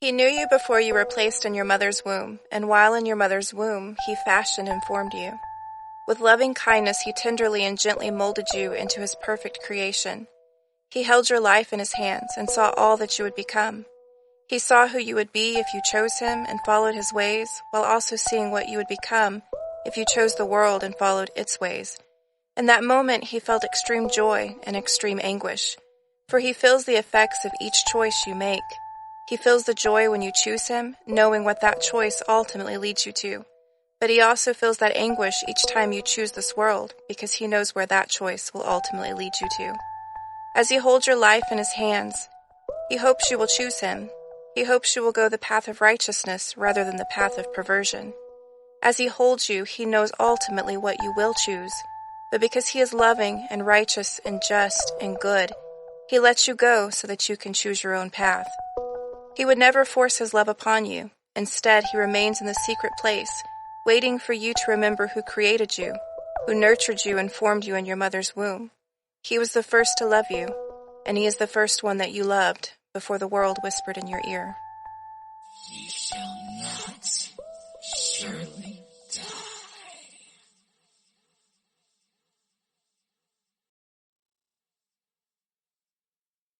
He knew you before you were placed in your mother's womb, and while in your mother's womb, he fashioned and formed you. With loving kindness, he tenderly and gently molded you into his perfect creation. He held your life in his hands and saw all that you would become. He saw who you would be if you chose him and followed his ways, while also seeing what you would become if you chose the world and followed its ways. In that moment, he felt extreme joy and extreme anguish, for he feels the effects of each choice you make. He feels the joy when you choose him, knowing what that choice ultimately leads you to. But he also feels that anguish each time you choose this world, because he knows where that choice will ultimately lead you to. As he holds your life in his hands, he hopes you will choose him. He hopes you will go the path of righteousness rather than the path of perversion. As he holds you, he knows ultimately what you will choose, but because he is loving and righteous and just and good, he lets you go so that you can choose your own path. He would never force his love upon you. Instead, he remains in the secret place, waiting for you to remember who created you, who nurtured you and formed you in your mother's womb. He was the first to love you, and he is the first one that you loved before the world whispered in your ear. You shall not surely die.